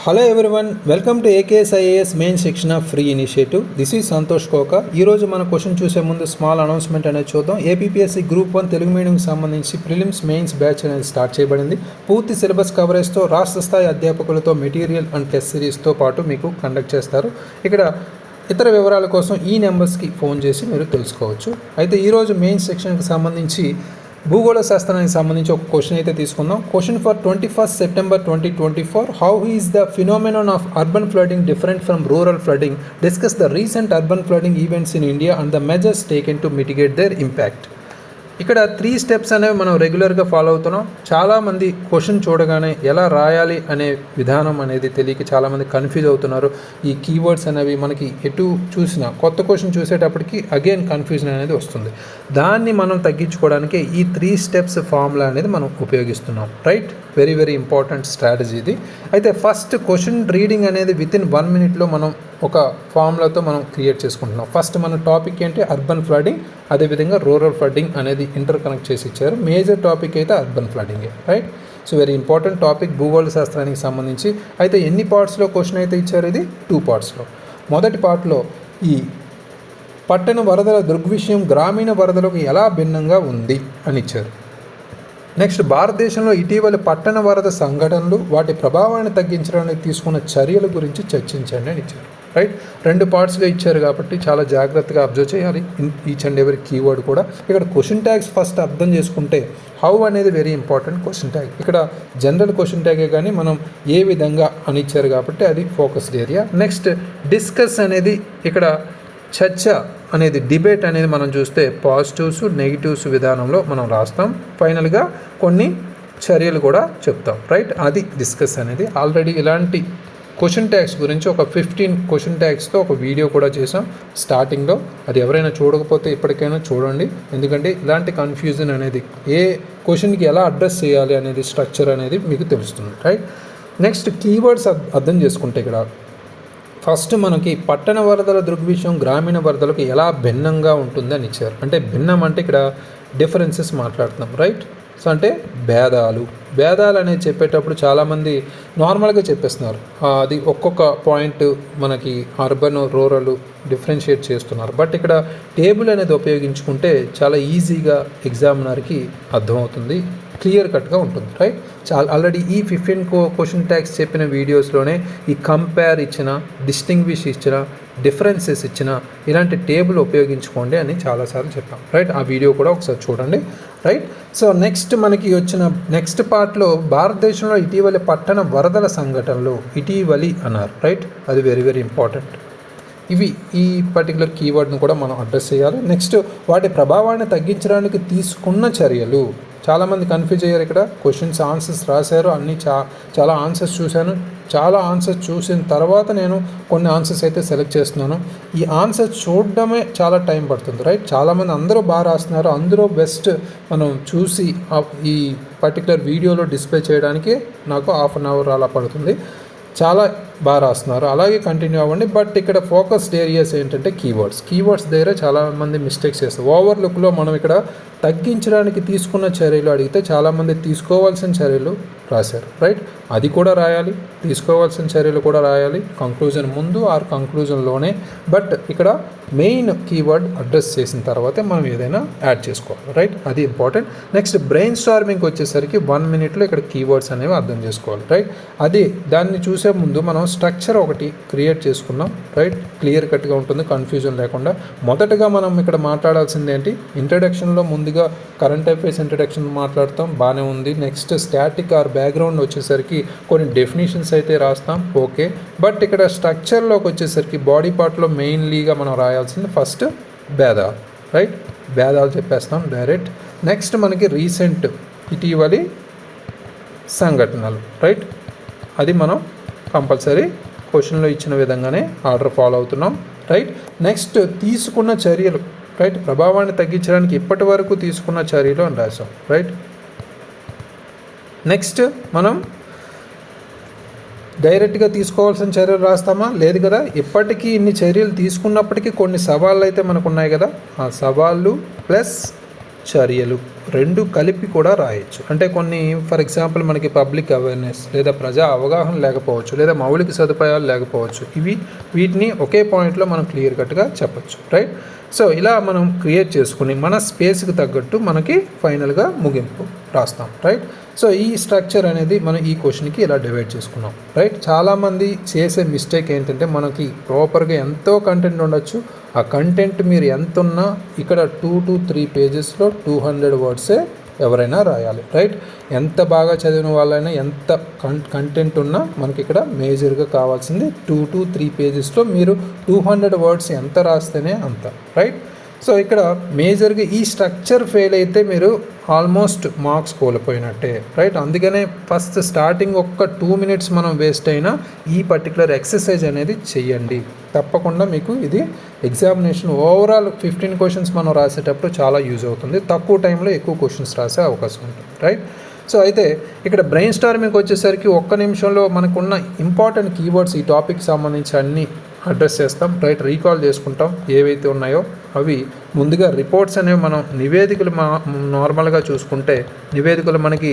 Hello everyone, welcome to AKSIAS main section of free initiative. This is Santosh కోక. ఈరోజు మన question చూసే ముందు స్మాల్ అనౌన్స్మెంట్ అనేది చూద్దాం. APPSC గ్రూప్ 1 తెలుగు మీడియంకి సంబంధించి ప్రిలిమ్స్ మెయిన్స్ బ్యాచ్ అనేది స్టార్ట్ చేయబడింది. పూర్తి సిలబస్ కవరేజ్తో రాష్ట్ర స్థాయి అధ్యాపకులతో మెటీరియల్ అండ్ టెస్ట్ సిరీస్తో పాటు మీకు కండక్ట్ చేస్తారు. ఇక్కడ ఇతర వివరాల కోసం ఈ నెంబర్స్కి ఫోన్ చేసి మీరు తెలుసుకోవచ్చు. అయితే ఈరోజు మెయిన్స్ సెక్షన్కి సంబంధించి భూగోళ శాస్త్రానికి సంబంధించి ఒక క్వశ్చన్ అయితే తీసుకుందాం. Question for 21 September 2024. How is the phenomenon of urban flooding different from rural flooding? Discuss the recent urban flooding events in India and the measures taken to mitigate there impact. ఇక్కడ 3 steps అనేవి మనం రెగ్యులర్గా follow అవుతున్నాం. చాలామంది question చూడగానే ఎలా రాయాలి అనే విధానం అనేది తెలియక చాలామంది కన్ఫ్యూజ్ అవుతున్నారు. ఈ కీవర్డ్స్ అనేవి మనకి ఎటు చూసినా కొత్త క్వశ్చన్ చూసేటప్పటికి అగైన్ కన్ఫ్యూజన్ అనేది వస్తుంది. దాన్ని మనం తగ్గించుకోవడానికి ఈ 3 స్టెప్స్ ఫార్ములా అనేది మనం ఉపయోగిస్తున్నాం. Right, very very important strategy ఇది. అయితే ఫస్ట్ క్వశ్చన్ రీడింగ్ అనేది వితిన్ 1 minute మనం ఒక ఫార్ములాతో మనం క్రియేట్ చేసుకుంటున్నాం. ఫస్ట్ మన టాపిక్ ఏంటి? అర్బన్ ఫ్లడింగ్, అదేవిధంగా రూరల్ ఫ్లడింగ్ అనేది ఇంటర్ కనెక్ట్ చేసి ఇచ్చారు. మేజర్ టాపిక్ అయితే అర్బన్ ఫ్లడింగే. Right, so very important topic భూగోళ శాస్త్రానికి సంబంధించి. అయితే ఎన్ని పార్ట్స్లో క్వశ్చన్ అయితే ఇచ్చారు? ఇది 2 partsలో. మొదటి పార్ట్లో ఈ పట్టణ వరదల దృగ్విషయం గ్రామీణ వరదలకు ఎలా భిన్నంగా ఉంది అని ఇచ్చారు. నెక్స్ట్, భారతదేశంలో ఇటీవల పట్టణ వరద సంఘటనలు వాటి ప్రభావాన్ని తగ్గించడానికి తీసుకున్న చర్యల గురించి చర్చించండి అని ఇచ్చారు. రైట్, 2 partsగా ఇచ్చారు కాబట్టి చాలా జాగ్రత్తగా అబ్జర్వ్ చేయాలి ఈచ్ అండ్ ఎవరీ కీవర్డ్ కూడా. ఇక్కడ క్వశ్చన్ ట్యాగ్స్ ఫస్ట్ అర్థం చేసుకుంటే హౌ అనేది వెరీ ఇంపార్టెంట్. క్వశ్చన్ ట్యాగ్ ఇక్కడ జనరల్ క్వశ్చన్ ట్యాగే కానీ మనం ఏ విధంగా అని ఇచ్చారు కాబట్టి అది ఫోకస్డ్ ఏరియా. నెక్స్ట్, డిస్కస్ అనేది ఇక్కడ చర్చ అనేది డిబేట్ అనేది మనం చూస్తే పాజిటివ్స్ నెగిటివ్స్ విధానంలో మనం రాస్తాం. ఫైనల్గా కొన్ని చర్యలు కూడా చెప్తాం. రైట్, అది డిస్కస్ అనేది. ఆల్రెడీ ఇలాంటి క్వశ్చన్ ట్యాగ్స్ గురించి ఒక 15 క్వశ్చన్ ట్యాగ్స్తో ఒక వీడియో కూడా చేసాం స్టార్టింగ్లో. అది ఎవరైనా చూడకపోతే ఇప్పటికైనా చూడండి, ఎందుకంటే ఇలాంటి కన్ఫ్యూజన్ అనేది ఏ క్వశ్చన్కి ఎలా అడ్రస్ చేయాలి అనేది స్ట్రక్చర్ అనేది మీకు తెలుస్తుంది. రైట్, నెక్స్ట్ కీవర్డ్స్ అర్థం చేసుకుంటే ఇక్కడ ఫస్ట్ మనకి పట్టణ వరదల దృగ్విషయం గ్రామీణ వరదలకు ఎలా భిన్నంగా ఉంటుంది అని ఇచ్చారు. అంటే భిన్నం అంటే ఇక్కడ డిఫరెన్సెస్ మాట్లాడుతున్నాం. రైట్, సో అంటే భేదాలు అనేది చెప్పేటప్పుడు చాలామంది నార్మల్గా చెప్పేస్తున్నారు. అది ఒక్కొక్క పాయింట్ మనకి అర్బన్ రూరల్ డిఫరెన్షియేట్ చేస్తున్నారు. బట్ ఇక్కడ టేబుల్ అనేది ఉపయోగించుకుంటే చాలా ఈజీగా ఎగ్జామినర్కి అర్థమవుతుంది, క్లియర్ కట్గా ఉంటుంది. రైట్, ఆల్రెడీ ఈ 15 క్వశ్చన్ ట్యాగ్స్ చెప్పిన వీడియోస్లోనే ఈ కంపేర్ ఇచ్చిన, డిస్టింగ్విష్ ఇచ్చిన, డిఫరెన్సెస్ ఇచ్చిన ఇలాంటి టేబుల్ ఉపయోగించుకోండి అని చాలాసార్లు చెప్పాం. రైట్, ఆ వీడియో కూడా ఒకసారి చూడండి. రైట్, సో నెక్స్ట్ మనకి వచ్చిన నెక్స్ట్ పార్ట్లో భారతదేశంలో ఇటీవలి పట్టణ వరదల సంఘటనలు ఇటీవలి అన్నారు. రైట్, అది వెరీ వెరీ ఇంపార్టెంట్. ఇవి ఈ పర్టికులర్ కీవర్డ్ను కూడా మనం అడ్రస్ చేయాలి. నెక్స్ట్, వాటి ప్రభావాన్ని తగ్గించడానికి తీసుకున్న చర్యలు. చాలామంది కన్ఫ్యూజ్ అయ్యారు. ఇక్కడ క్వశ్చన్స్ ఆన్సర్స్ రాశారు, అన్నీ చాలా ఆన్సర్స్ చూశాను. చాలా ఆన్సర్స్ చూసిన తర్వాత నేను కొన్ని ఆన్సర్స్ అయితే సెలెక్ట్ చేస్తున్నాను. ఈ ఆన్సర్స్ చూడడమే చాలా టైం పడుతుంది. రైట్, చాలామంది అందరూ బాగా రాస్తున్నారు. అందులో బెస్ట్ మనం చూసి ఈ పర్టికులర్ వీడియోలో డిస్ప్లే చేయడానికి నాకు 1/2 hour అలా పడుతుంది. చాలా బాగా రాస్తున్నారు, అలాగే కంటిన్యూ అవ్వండి. బట్ ఇక్కడ ఫోకస్డ్ ఏరియాస్ ఏంటంటే కీవర్డ్స్ దగ్గర చాలామంది మిస్టేక్స్ చేస్తారు. ఓవర్లుక్లో మనం ఇక్కడ తగ్గించడానికి తీసుకున్న చర్యలు అడిగితే చాలామంది తీసుకోవాల్సిన చర్యలు రాశారు. రైట్, అది కూడా రాయాలి, తీసుకోవాల్సిన చర్యలు కూడా రాయాలి, కంక్లూజన్ ముందు ఆర్ కంక్లూజన్లోనే. బట్ ఇక్కడ మెయిన్ కీవర్డ్ అడ్రస్ చేసిన తర్వాతే మనం ఏదైనా యాడ్ చేసుకోవాలి. రైట్, అది ఇంపార్టెంట్. నెక్స్ట్, బ్రెయిన్ స్టార్మింగ్కి వచ్చేసరికి 1 minuteలో ఇక్కడ కీవర్డ్స్ అనేవి అర్థం చేసుకోవాలి. రైట్, అది దాన్ని చూసే ముందు మనం స్ట్రక్చర్ ఒకటి క్రియేట్ చేసుకున్నాం. రైట్, క్లియర్ కట్గా ఉంటుంది, కన్ఫ్యూజన్ లేకుండా. మొదటగా మనం ఇక్కడ మాట్లాడాల్సింది ఏంటి? ఇంట్రడక్షన్లో ముందుగా కరెంట్ అఫైర్స్ ఇంట్రడక్షన్ మాట్లాడతాం, బాగానే ఉంది. నెక్స్ట్, స్టాటిక్ ఆర్ బ్యాక్గ్రౌండ్ వచ్చేసరికి కొన్ని డెఫినేషన్స్ అయితే రాస్తాం, ఓకే. బట్ ఇక్కడ స్ట్రక్చర్లోకి వచ్చేసరికి బాడీ పార్ట్లో మెయిన్లీగా మనం రాయాల్సింది ఫస్ట్ భేదాలు. రైట్, భేదాలు చెప్పేస్తాం డైరెక్ట్. నెక్స్ట్ మనకి రీసెంట్ ఇటీవలి సంఘటనలు. రైట్, అది మనం కంపల్సరీ క్వశ్చన్లో ఇచ్చిన విధంగానే ఆర్డర్ ఫాలో అవుతున్నాం. రైట్, నెక్స్ట్ తీసుకున్న చర్యలు. రైట్, ప్రభావాన్ని తగ్గించడానికి ఇప్పటి వరకు తీసుకున్న చర్యలు అని రాసాం. రైట్, నెక్స్ట్ మనం డైరెక్ట్గా తీసుకోవాల్సిన చర్యలు రాస్తామా? లేదు కదా. ఇప్పటికీ ఇన్ని చర్యలు తీసుకున్నప్పటికీ కొన్ని సవాళ్ళు అయితే మనకు ఉన్నాయి కదా, ఆ సవాళ్ళు ప్లస్ చర్యలు. రెండు కలిపి కూడా రాయొచ్చు. అంటే కొన్ని ఫర్ ఎగ్జాంపుల్ మనకి పబ్లిక్ అవేర్నెస్ లేదా ప్రజా అవగాహన లేకపోవచ్చు, లేదా మౌలిక సదుపాయాలు లేకపోవచ్చు. వీటిని ఒకే పాయింట్లో మనం క్లియర్ కట్గా చెప్పచ్చు, రైట్? సో ఇలా మనం క్రియేట్ చేసుకుని మన స్పేస్కి తగ్గట్టు మనకి ఫైనల్గా ముగింపు రాస్తాం, రైట్? సో ఈ స్ట్రక్చర్ అనేది మనం ఈ క్వశ్చన్కి ఇలా డివైడ్ చేసుకున్నాం, రైట్? చాలామంది చేసే మిస్టేక్ ఏంటంటే మనకి ప్రాపర్గా ఎంతో కంటెంట్ ఉండొచ్చు, ఆ కంటెంట్ మీరు ఎంత ఉన్నా ఇక్కడ 2 to 3 పేజెస్లో 200 వర్డ్సే ఎవరైనా రాయాలి, రైట్? ఎంత బాగా చదివిన వాళ్ళైనా ఎంత కంటెంట్ ఉన్నా మనకి ఇక్కడ మేజర్గా కావాల్సింది 2 to 3 పేజెస్లో మీరు 200 వర్డ్స్ ఎంత రాస్తేనే అంత, రైట్? సో ఇక్కడ మేజర్గా ఈ స్ట్రక్చర్ ఫెయిల్ అయితే మీరు ఆల్మోస్ట్ మార్క్స్ కోల్పోయినట్టే, రైట్? అందుకనే ఫస్ట్ స్టార్టింగ్ ఒక్క 2 minutes మనం వేస్ట్ అయినా ఈ పర్టికులర్ ఎక్సర్సైజ్ అనేది చెయ్యండి. తప్పకుండా మీకు ఇది ఎగ్జామినేషన్ ఓవరాల్ 15 క్వశ్చన్స్ మనం రాసేటప్పుడు చాలా యూజ్ అవుతుంది. తక్కువ టైంలో ఎక్కువ క్వశ్చన్స్ రాసే అవకాశం ఉంటుంది, రైట్? సో అయితే ఇక్కడ బ్రెయిన్ స్టార్మింగ్కి వచ్చేసరికి ఒక్క నిమిషంలో మనకున్న ఇంపార్టెంట్ కీవర్డ్స్ ఈ టాపిక్ సంబంధించి అన్నీ అడ్రస్ చేస్తాం, రైట్? రీకాల్ చేసుకుంటాం ఏవైతే ఉన్నాయో అవి. ముందుగా రిపోర్ట్స్ అనేవి మనం నివేదికలు నార్మల్గా చూసుకుంటే నివేదికలు మనకి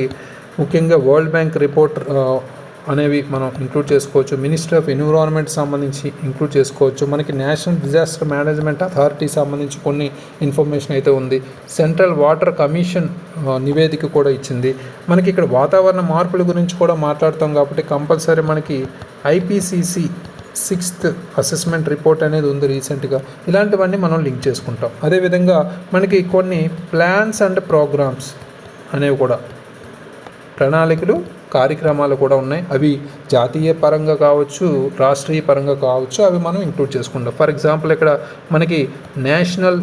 ముఖ్యంగా వరల్డ్ బ్యాంక్ రిపోర్ట్ అనేవి మనం ఇంక్లూడ్ చేసుకోవచ్చు, మినిస్ట్రీ ఆఫ్ ఎన్విరాన్మెంట్ సంబంధించి ఇంక్లూడ్ చేసుకోవచ్చు, మనకి నేషనల్ డిజాస్టర్ మేనేజ్మెంట్ అథారిటీ సంబంధించి కొన్ని ఇన్ఫర్మేషన్ అయితే ఉంది, సెంట్రల్ వాటర్ కమిషన్ నివేదిక కూడా ఇచ్చింది. మనకి ఇక్కడ వాతావరణ మార్పుల గురించి కూడా మాట్లాడతాం కాబట్టి కంపల్సరీ మనకి ఐపీసీసీ 6th అసెస్మెంట్ రిపోర్ట్ అనేది ఉంది రీసెంట్గా. ఇలాంటివన్నీ మనం లింక్ చేసుకుంటాం. అదేవిధంగా మనకి కొన్ని ప్లాన్స్ అండ్ ప్రోగ్రామ్స్ అనేవి కూడా ప్రణాళికలు కార్యక్రమాలు కూడా ఉన్నాయి. అవి జాతీయ పరంగా కావచ్చు, రాష్ట్రీయ పరంగా కావచ్చు, అవి మనం ఇంక్లూడ్ చేసుకుంటాం. ఫర్ ఎగ్జాంపుల్ ఇక్కడ మనకి నేషనల్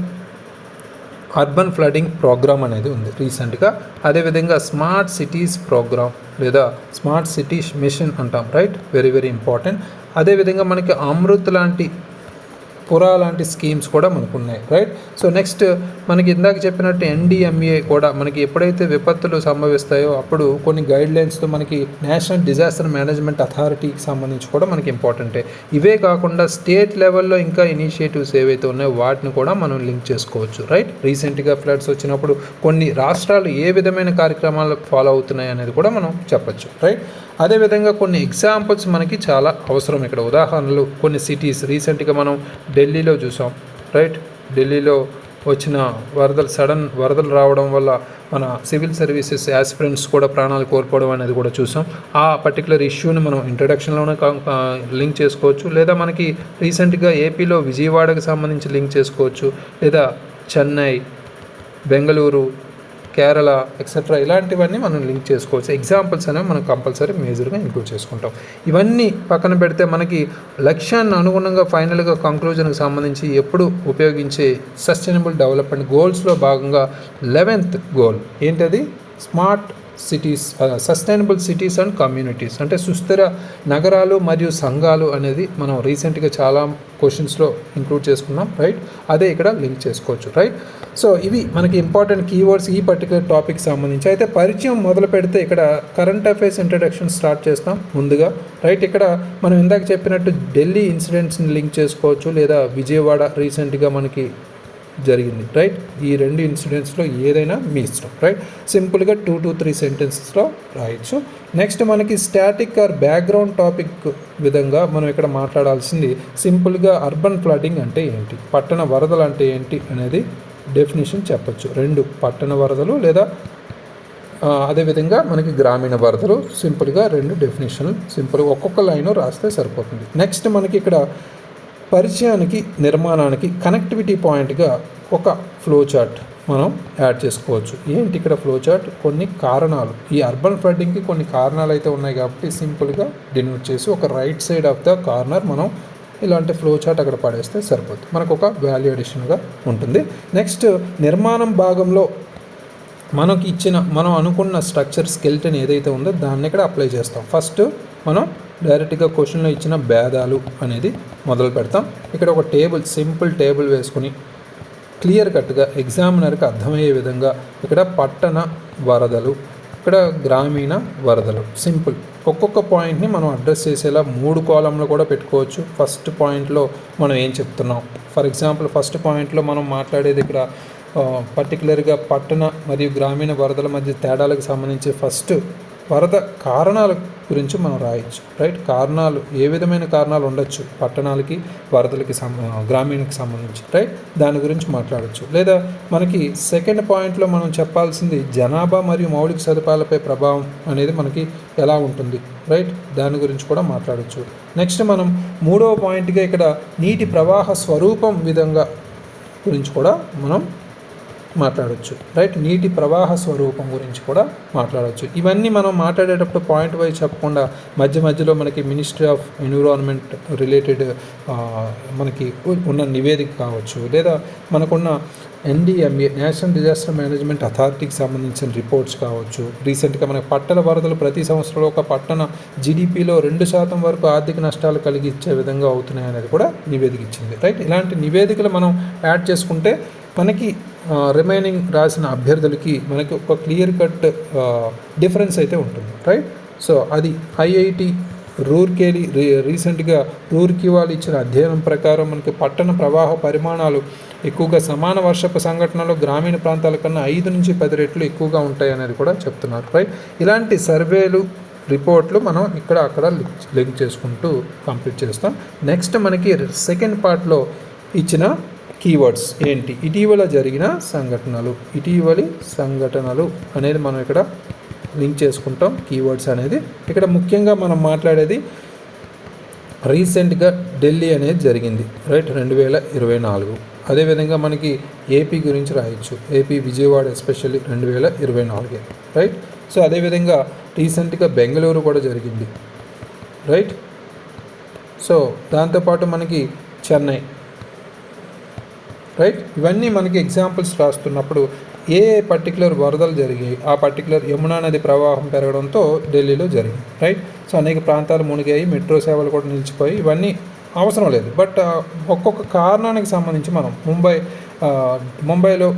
అర్బన్ ఫ్లడింగ్ ప్రోగ్రామ్ అనేది ఉంది రీసెంట్గా. అదేవిధంగా స్మార్ట్ సిటీస్ ప్రోగ్రామ్ లేదా స్మార్ట్ సిటీస్ మిషన్ అంటాం, రైట్? Very very important. అదేవిధంగా మనకి అమృత్ లాంటి పురా లాంటి స్కీమ్స్ కూడా మనకు ఉన్నాయి, రైట్? సో నెక్స్ట్ మనకి ఇందాక చెప్పినట్టు ఎన్డీఎంఏ కూడా మనకి ఎప్పుడైతే విపత్తులు సంభవిస్తాయో అప్పుడు కొన్ని గైడ్లైన్స్తో మనకి నేషనల్ డిజాస్టర్ మేనేజ్మెంట్ అథారిటీకి సంబంధించి కూడా మనకి ఇంపార్టెంటే. ఇవే కాకుండా స్టేట్ లెవెల్లో ఇంకా ఇనిషియేటివ్స్ ఏవైతే ఉన్నాయో వాటిని కూడా మనం లింక్ చేసుకోవచ్చు, రైట్? రీసెంట్గా ఫ్లడ్స్ వచ్చినప్పుడు కొన్ని రాష్ట్రాలు ఏ విధమైన కార్యక్రమాలు ఫాలో అవుతున్నాయి అనేది కూడా మనం చెప్పచ్చు, రైట్? అదేవిధంగా కొన్ని ఎగ్జాంపుల్స్ మనకి చాలా అవసరం. ఇక్కడ ఉదాహరణలు కొన్ని సిటీస్ రీసెంట్గా మనం ఢిల్లీలో చూసాం, రైట్? ఢిల్లీలో వచ్చిన సడన్ వరదలు రావడం వల్ల మన సివిల్ సర్వీసెస్ యాస్పిరెంట్స్ కూడా ప్రాణాలు కోల్పోవడం అనేది కూడా చూసాం. ఆ పర్టికులర్ ఇష్యూని మనం ఇంట్రడక్షన్లోనే లింక్ చేసుకోవచ్చు, లేదా మనకి రీసెంట్గా ఏపీలో విజయవాడకు సంబంధించి లింక్ చేసుకోవచ్చు, లేదా చెన్నై, బెంగళూరు, కేరళ ఎక్సెట్రా ఇలాంటివన్నీ మనం లింక్ చేసుకోవచ్చు. ఎగ్జాంపుల్స్ అనేవి మనం కంపల్సరీ మేజర్గా ఇంక్లూడ్ చేసుకుంటాం. ఇవన్నీ పక్కన పెడితే మనకి లక్ష్యాన్ని అనుగుణంగా ఫైనల్గా కంక్లూజన్కి సంబంధించి ఎప్పుడు ఉపయోగించే సస్టైనబుల్ డెవలప్మెంట్ గోల్స్లో భాగంగా 11th గోల్ ఏంటది? Smart cities, sustainable cities and communities, అంటే సుస్థిర నగరాలు మరియు సంఘాలు అనేది మనం రీసెంట్గా చాలా క్వశ్చన్స్లో ఇంక్లూడ్ చేసుకున్నాం, రైట్? అదే ఇక్కడ లింక్ చేసుకోవచ్చు, రైట్? సో ఇవి మనకి ఇంపార్టెంట్ కీవర్డ్స్ ఈ పర్టికులర్ టాపిక్ సంబంధించి. అయితే పరిచయం మొదలు పెడితే ఇక్కడ కరెంట్ అఫైర్స్ ఇంట్రడక్షన్ స్టార్ట్ చేస్తాం ముందుగా, రైట్? ఇక్కడ మనం ఇందాక చెప్పినట్టు ఢిల్లీ ఇన్సిడెంట్స్ని లింక్ చేసుకోవచ్చు, లేదా విజయవాడ రీసెంట్గా మనకి జరిగింది, రైట్? ఈ 2 ఇన్సిడెంట్స్లో ఏదైనా మీ ఇష్టం, రైట్? సింపుల్గా 2 to 3 సెంటెన్సెస్లో రాయొచ్చు. నెక్స్ట్ మనకి స్టాటిక్ ఆర్ బ్యాక్గ్రౌండ్ టాపిక్ విధంగా మనం ఇక్కడ మాట్లాడాల్సింది సింపుల్గా అర్బన్ ఫ్లడింగ్ అంటే ఏంటి, పట్టణ వరదలు అంటే ఏంటి అనేది డెఫినేషన్ చెప్పచ్చు. 2 పట్టణ వరదలు లేదా అదేవిధంగా మనకి గ్రామీణ వరదలు, సింపుల్గా 2 డెఫినేషన్లు సింపుల్గా ఒక్కొక్క లైన్ రాస్తే సరిపోతుంది. నెక్స్ట్ మనకి ఇక్కడ పరిచయానికి నిర్మాణానికి కనెక్టివిటీ పాయింట్గా ఒక ఫ్లో చార్ట్ మనం యాడ్ చేసుకోవచ్చు. ఏంటి ఇక్కడ ఫ్లో చార్ట్? కొన్ని కారణాలు, ఈ అర్బన్ ఫ్లడ్డింగ్కి కొన్ని కారణాలు అయితే ఉన్నాయి కాబట్టి సింపుల్గా డినోట్ చేసి ఒక right side of the corner మనం ఇలాంటి ఫ్లో చార్ట్ అక్కడ పడేస్తే సరిపోతుంది, మనకు ఒక వాల్యూ అడిషన్గా ఉంటుంది. నెక్స్ట్ నిర్మాణం భాగంలో మనం అనుకున్న స్ట్రక్చర్ స్కెల్టన్ ఏదైతే ఉందో దాన్ని ఇక్కడ అప్లై చేస్తాం. ఫస్ట్ మనం డైరెక్ట్గా క్వశ్చన్లో ఇచ్చిన భేదాలు అనేది మొదలు పెడతాం. ఇక్కడ ఒక సింపుల్ టేబుల్ వేసుకుని క్లియర్ కట్గా ఎగ్జామినర్కి అర్థమయ్యే విధంగా ఇక్కడ పట్టణ వరదలు, ఇక్కడ గ్రామీణ వరదలు, సింపుల్ ఒక్కొక్క పాయింట్ని మనం అడ్రస్ చేసేలా 3 కాలంలో కూడా పెట్టుకోవచ్చు. ఫస్ట్ పాయింట్లో మనం ఏం చెప్తున్నాం, ఫర్ ఎగ్జాంపుల్ ఫస్ట్ పాయింట్లో మనం మాట్లాడేది ఇక్కడ పర్టికులర్గా పట్టణ మరియు గ్రామీణ వరదల మధ్య తేడాలకు సంబంధించి ఫస్ట్ వరద కారణాల గురించి మనం రాయొచ్చు, రైట్. కారణాలు ఏ విధమైన కారణాలు ఉండొచ్చు పట్టణాలకి వరదలకి గ్రామీణకి సంబంధించి, రైట్, దాని గురించి మాట్లాడచ్చు. లేదా మనకి సెకండ్ పాయింట్లో మనం చెప్పాల్సింది జనాభా మరియు మౌలిక సదుపాయాలపై ప్రభావం అనేది మనకి ఎలా ఉంటుంది, రైట్, దాని గురించి కూడా మాట్లాడచ్చు. నెక్స్ట్ మనం మూడవ పాయింట్గా ఇక్కడ నీటి ప్రవాహ స్వరూపం విధంగా గురించి కూడా మనం మాట్లాడవచ్చు, రైట్. నీటి ప్రవాహ స్వరూపం గురించి కూడా మాట్లాడవచ్చు. ఇవన్నీ మనం మాట్లాడేటప్పుడు పాయింట్ వైజ్ చెప్పకుండా మధ్య మధ్యలో మనకి మినిస్ట్రీ ఆఫ్ ఎన్విరాన్మెంట్ రిలేటెడ్ మనకి ఉన్న నివేదిక కావచ్చు, లేదా మనకున్న NDMA నేషనల్ డిజాస్టర్ మేనేజ్మెంట్ అథారిటీకి సంబంధించిన రిపోర్ట్స్ కావచ్చు. రీసెంట్గా మనకి పట్టణ వరదలు ప్రతి సంవత్సరంలో ఒక పట్టణ GDPలో 2% వరకు ఆర్థిక నష్టాలు కలిగించే విధంగా అవుతున్నాయి అనేది కూడా నివేదిక ఇచ్చింది, రైట్. ఇలాంటి నివేదికలు మనం యాడ్ చేసుకుంటే మనకి రిమైనింగ్ రాసిన అభ్యర్థులకి మనకి ఒక క్లియర్ కట్ డిఫరెన్స్ అయితే ఉంటుంది, రైట్. సో అది IIT రూర్కేలి రీసెంట్గా రూర్కీ వాళ్ళు ఇచ్చిన అధ్యయనం ప్రకారం మనకి పట్టణ ప్రవాహ పరిమాణాలు ఎక్కువగా సమాన వర్షపు సంఘటనలు గ్రామీణ ప్రాంతాల కన్నా 5 నుంచి 10 రెట్లు ఎక్కువగా ఉంటాయి అనేది కూడా చెప్తున్నారు, రైట్. ఇలాంటి సర్వేలు రిపోర్ట్లు మనం ఇక్కడ అక్కడ లింక్ చేసుకుంటూ కంప్లీట్ చేస్తాం. నెక్స్ట్ మనకి సెకండ్ పార్ట్లో ఇచ్చిన కీవర్డ్స్ ఏంటి, ఇటీవలి సంఘటనలు అనేది మనం ఇక్కడ లింక్ చేసుకుంటాం. కీవర్డ్స్ అనేది ఇక్కడ ముఖ్యంగా మనం మాట్లాడేది రీసెంట్గా ఢిల్లీ అనేది జరిగింది, రైట్, 2024. అదేవిధంగా మనకి ఏపీ గురించి రాయొచ్చు, AP Vijayawada especially 2024, right. So అదేవిధంగా రీసెంట్గా బెంగళూరు కూడా జరిగింది, రైట్. సో దాంతోపాటు మనకి చెన్నై, రైట్. ఇవన్నీ మనకి ఎగ్జాంపుల్స్ రాస్తున్నప్పుడు ఏ పర్టికులర్ వరదలు జరిగాయి, ఆ పర్టికులర్ యమునా నది ప్రవాహం పెరగడంతో ఢిల్లీలో జరిగింది, రైట్. సో అనేక ప్రాంతాలు మునిగాయి, మెట్రో సేవలు కూడా నిలిచిపోయి, ఇవన్నీ అవసరం లేదు. బట్ ఒక్కొక్క కారణానికి సంబంధించి మనం ముంబైలో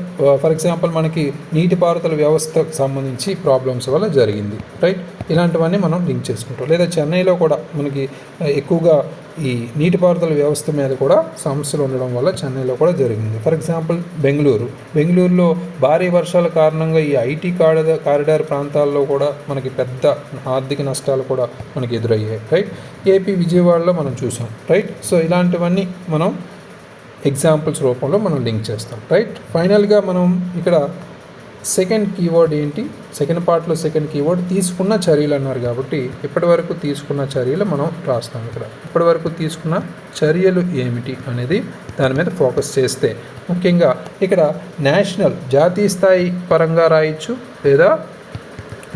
ఫర్ ఎగ్జాంపుల్ మనకి నీటిపారుదల వ్యవస్థకు సంబంధించి ప్రాబ్లమ్స్ వల్ల జరిగింది, రైట్. ఇలాంటివన్నీ మనం లింక్ చేసుకుంటాం. లేదా చెన్నైలో కూడా మనకి ఎక్కువగా ఈ నీటిపారుదల వ్యవస్థ మీద కూడా సమస్యలు ఉండడం వల్ల చెన్నైలో కూడా జరిగింది. ఫర్ ఎగ్జాంపుల్ బెంగళూరులో భారీ వర్షాల కారణంగా ఈ IT కారిడార్ ప్రాంతాల్లో కూడా మనకి పెద్ద ఆర్థిక నష్టాలు కూడా మనకి ఎదురయ్యాయి, రైట్. ఏపీ విజయవాడలో మనం చూసాం, రైట్. సో ఇలాంటివన్నీ మనం ఎగ్జాంపుల్స్ రూపంలో మనం లింక్ చేస్తాం, రైట్. ఫైనల్గా మనం ఇక్కడ సెకండ్ కీవర్డ్ ఏంటి, సెకండ్ పార్ట్లో సెకండ్ కీవర్డ్ తీసుకున్న చర్యలు అన్నారు కాబట్టి ఇప్పటివరకు తీసుకున్న చర్యలు మనం రాస్తాం. ఇక్కడ ఇప్పటివరకు తీసుకున్న చర్యలు ఏమిటి అనేది దాని మీద ఫోకస్ చేస్తే ముఖ్యంగా ఇక్కడ జాతీయ స్థాయి పరంగా రాయొచ్చు, లేదా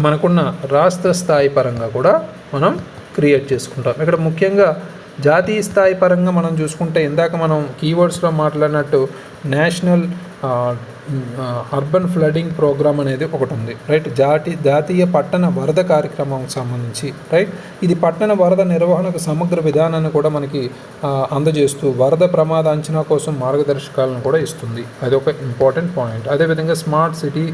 మనకున్న రాష్ట్ర స్థాయి పరంగా కూడా మనం క్రియేట్ చేసుకుంటాం. ఇక్కడ ముఖ్యంగా జాతీయ స్థాయి పరంగా మనం చూసుకుంటే ఇందాక మనం కీవర్డ్స్లో మాట్లాడినట్టు నేషనల్ అర్బన్ ఫ్లడింగ్ ప్రోగ్రామ్ అనేది ఒకటి ఉంది, రైట్. జాతీయ పట్టణ వరద కార్యక్రమానికి సంబంధించి, రైట్. ఇది పట్టణ వరద నిర్వహణకు సమగ్ర విధానాన్ని కూడా మనకి అందజేస్తూ వరద ప్రమాద అంచనా కోసం మార్గదర్శకాలను కూడా ఇస్తుంది. అది ఒక ఇంపార్టెంట్ పాయింట్. అదేవిధంగా స్మార్ట్ సిటీ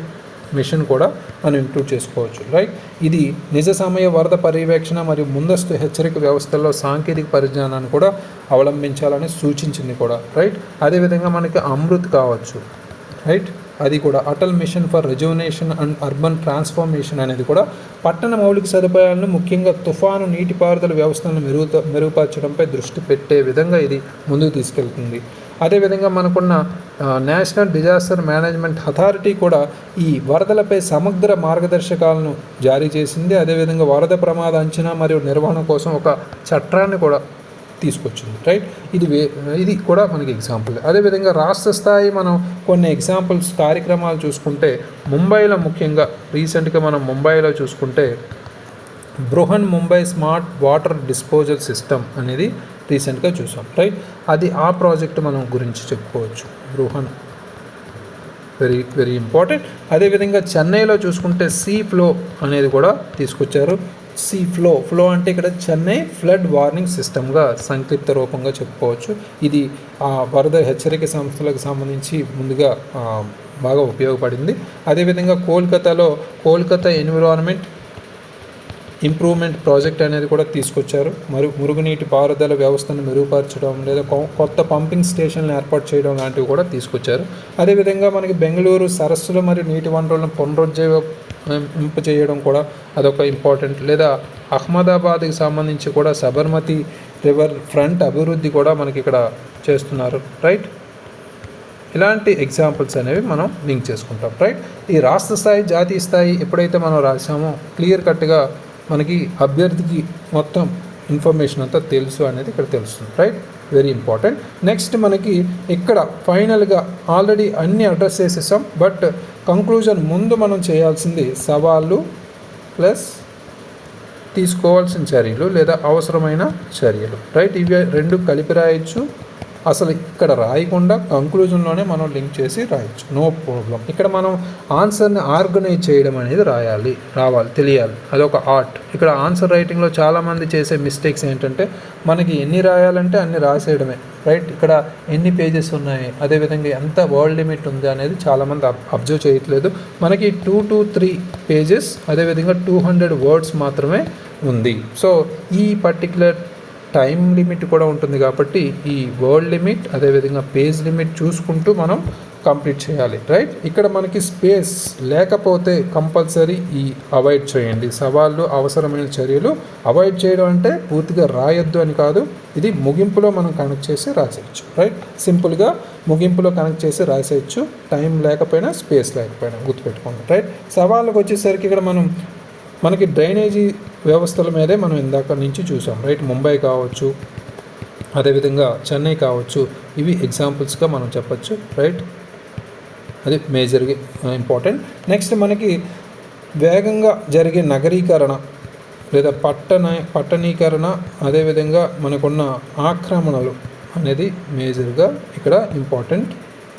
మిషన్ కూడా మనం ఇంక్లూడ్ చేసుకోవచ్చు, రైట్. ఇది నిజ సమయ వరద పర్యవేక్షణ మరియు ముందస్తు హెచ్చరిక వ్యవస్థల్లో సాంకేతిక పరిజ్ఞానాన్ని కూడా అవలంబించాలని సూచించింది కూడా, రైట్. అదేవిధంగా మనకి అమృత్ కావచ్చు, రైట్. అది కూడా Atal mission for rejuvenation and urban transformation అనేది కూడా పట్టణ మౌలిక సదుపాయాలను ముఖ్యంగా తుఫాను నీటిపారుదల వ్యవస్థలను మెరుగుపరచడంపై దృష్టి పెట్టే విధంగా ఇది ముందుకు తీసుకెళ్తుంది. అదేవిధంగా మనకున్న నేషనల్ డిజాస్టర్ మేనేజ్మెంట్ అథారిటీ కూడా ఈ వరదలపై సమగ్ర మార్గదర్శకాలను జారీ చేసింది. అదేవిధంగా వరద ప్రమాద అంచనా మరియు నిర్వహణ కోసం ఒక చట్టాన్ని కూడా తీసుకొచ్చింది, రైట్. ఇది కూడా మనకి ఎగ్జాంపుల్. అదేవిధంగా రాష్ట్ర స్థాయి మనం కొన్ని ఎగ్జాంపుల్స్ కార్యక్రమాలు చూసుకుంటే ముంబైలో ముఖ్యంగా రీసెంట్గా మనం ముంబైలో చూసుకుంటే Brihan Mumbai smart water disposal system అనేది రీసెంట్గా చూసాం, రైట్. అది ఆ ప్రాజెక్ట్ మనం గురించి చెప్పుకోవచ్చు. Brihan very important. అదేవిధంగా చెన్నైలో చూసుకుంటే ఫ్లో అనేది కూడా తీసుకొచ్చారు. ఫ్లో అంటే ఇక్కడ చెన్నై ఫ్లడ్ వార్నింగ్ సిస్టమ్గా సంక్షిప్త రూపంగా చెప్పుకోవచ్చు. ఇది వరద హెచ్చరిక సంస్థలకు సంబంధించి ముందుగా బాగా ఉపయోగపడింది. అదేవిధంగా కోల్కతా ఎన్విరాన్మెంట్ ఇంప్రూవ్మెంట్ ప్రాజెక్ట్ అనేది కూడా తీసుకొచ్చారు. మురుగునీటి పారుదల వ్యవస్థను మెరుగుపరచడం లేదా కొత్త పంపింగ్ స్టేషన్లు ఏర్పాటు చేయడం లాంటివి కూడా తీసుకొచ్చారు. అదేవిధంగా మనకి బెంగళూరు సరస్సులు మరియు నీటి వనరులను పునరుజ్జీవింప చేయడం కూడా అదొక ఇంపార్టెంట్. లేదా అహ్మదాబాద్కి సంబంధించి కూడా సబర్మతి రివర్ ఫ్రంట్ అభివృద్ధి కూడా మనకి ఇక్కడ చేస్తున్నారు. రైట్, ఇలాంటి ఎగ్జాంపుల్స్ అనేవి మనం లింక్ చేసుకుంటాం. రైట్, ఈ రాష్ట్ర స్థాయి జాతీయ స్థాయి ఎప్పుడైతే మనం రాసామో క్లియర్ కట్గా మనకి అభ్యర్థికి మొత్తం ఇన్ఫర్మేషన్ అంతా తెలుసు అనేది ఇక్కడ తెలుస్తుంది. Right, very important. నెక్స్ట్ మనకి ఇక్కడ ఫైనల్గా ఆల్రెడీ అన్ని అడ్రస్ చేసేసాం, బట్ కంక్లూజన్ ముందు మనం చేయాల్సింది సవాళ్ళు ప్లస్ తీసుకోవాల్సిన చర్యలు లేదా అవసరమైన చర్యలు. రైట్, ఇవి రెండు కలిపి రాయొచ్చు, అసలు ఇక్కడ రాయకుండా కంక్లూజన్లోనే మనం లింక్ చేసి రాయొచ్చు, నో ప్రాబ్లం. ఇక్కడ మనం ఆన్సర్ని ఆర్గనైజ్ చేయడం అనేది తెలియాలి, అదొక ఆర్ట్. ఇక్కడ ఆన్సర్ రైటింగ్లో చాలామంది చేసే మిస్టేక్స్ ఏంటంటే మనకి ఎన్ని రాయాలంటే అన్ని రాసేయడమే. రైట్, ఇక్కడ ఎన్ని పేజెస్ ఉన్నాయి, అదేవిధంగా ఎంత వర్డ్ లిమిట్ ఉంది అనేది చాలామంది అబ్జర్వ్ చేయట్లేదు. మనకి 2 to 3 పేజెస్ అదేవిధంగా 200 వర్డ్స్ మాత్రమే ఉంది. సో ఈ పర్టికులర్ టైం లిమిట్ కూడా ఉంటుంది కాబట్టి ఈ వర్డ్ లిమిట్ అదేవిధంగా పేజ్ లిమిట్ చూసుకుంటూ మనం కంప్లీట్ చేయాలి. రైట్, ఇక్కడ మనకి స్పేస్ లేకపోతే కంపల్సరీ ఈ అవాయిడ్ చేయండి. సవాళ్ళు అవసరమైన చర్యలు అవాయిడ్ చేయడం అంటే పూర్తిగా రాయొద్దు అని కాదు, ఇది ముగింపులో మనం కనెక్ట్ చేసి రాసేయచ్చు. రైట్, సింపుల్గా ముగింపులో కనెక్ట్ చేసి రాసేయచ్చు, టైం లేకపోయినా స్పేస్ లేకపోయినా గుర్తుపెట్టుకోండి. రైట్, సవాళ్ళకు వచ్చేసరికి ఇక్కడ మనకి డ్రైనేజీ వ్యవస్థల మీదే మనం ఇందాక నుంచి చూసాం. రైట్, ముంబై కావచ్చు అదేవిధంగా చెన్నై కావచ్చు, ఇవి ఎగ్జాంపుల్స్గా మనం చెప్పచ్చు. రైట్, అది మేజర్గా ఇంపార్టెంట్. నెక్స్ట్ మనకి వేగంగా జరిగే నగరీకరణ లేదా పట్టణీకరణ అదేవిధంగా మనకున్న ఆక్రమణలు అనేది మేజర్గా ఇక్కడ ఇంపార్టెంట్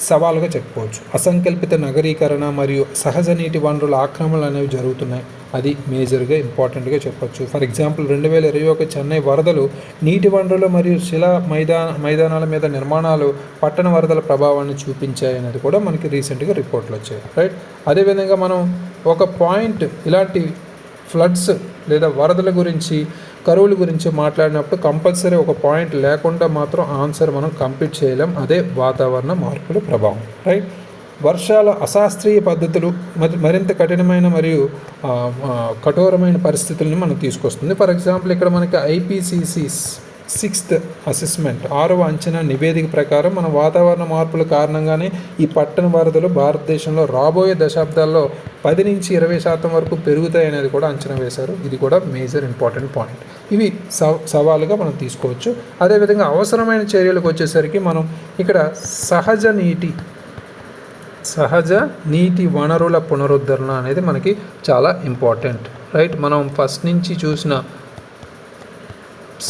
సవాలుగా చెప్పుకోవచ్చు. అసంకల్పిత నగరీకరణ మరియు సహజ నీటి వనరుల ఆక్రమణలు అనేవి జరుగుతున్నాయి, అది మేజర్గా ఇంపార్టెంట్గా చెప్పొచ్చు. ఫర్ ఎగ్జాంపుల్ 2021 చెన్నై వరదలు నీటి వనరులు మరియు శిలా మైదానాల మీద నిర్మాణాలు పట్టణ వరదల ప్రభావాన్ని చూపించాయి అనేది కూడా మనకి రీసెంట్గా రిపోర్ట్లు వచ్చాయి. రైట్, అదేవిధంగా మనం ఒక పాయింట్ ఇలాంటి ఫ్లడ్స్ లేదా వరదల గురించి కరువుల గురించి మాట్లాడినప్పుడు కంపల్సరీ ఒక పాయింట్ లేకుండా మాత్రం ఆన్సర్ మనం కంప్లీట్ చేయలేం, అదే వాతావరణ మార్పుల ప్రభావం. రైట్, వర్షాల అశాస్త్రీయ పద్ధతులు మరింత కఠినమైన మరియు కఠోరమైన పరిస్థితులను మనకు తీసుకొస్తుంది. ఫర్ ఎగ్జాంపుల్ ఇక్కడ మనకి IPCC 6th అసెస్మెంట్ 6వ అంచనా నివేదిక ప్రకారం మన వాతావరణ మార్పుల కారణంగానే ఈ పట్టణ వరదలు భారతదేశంలో రాబోయే దశాబ్దాల్లో 10 నుంచి 20% వరకు పెరుగుతాయి అనేది కూడా అంచనా వేశారు. ఇది కూడా మేజర్ ఇంపార్టెంట్ పాయింట్. ఇవి సవాలుగా మనం తీసుకోవచ్చు. అదేవిధంగా అవసరమైన చర్యలకు వచ్చేసరికి మనం ఇక్కడ సహజ నీటి వనరుల పునరుద్ధరణ అనేది మనకి చాలా ఇంపార్టెంట్. రైట్, మనం ఫస్ట్ నుంచి చూసిన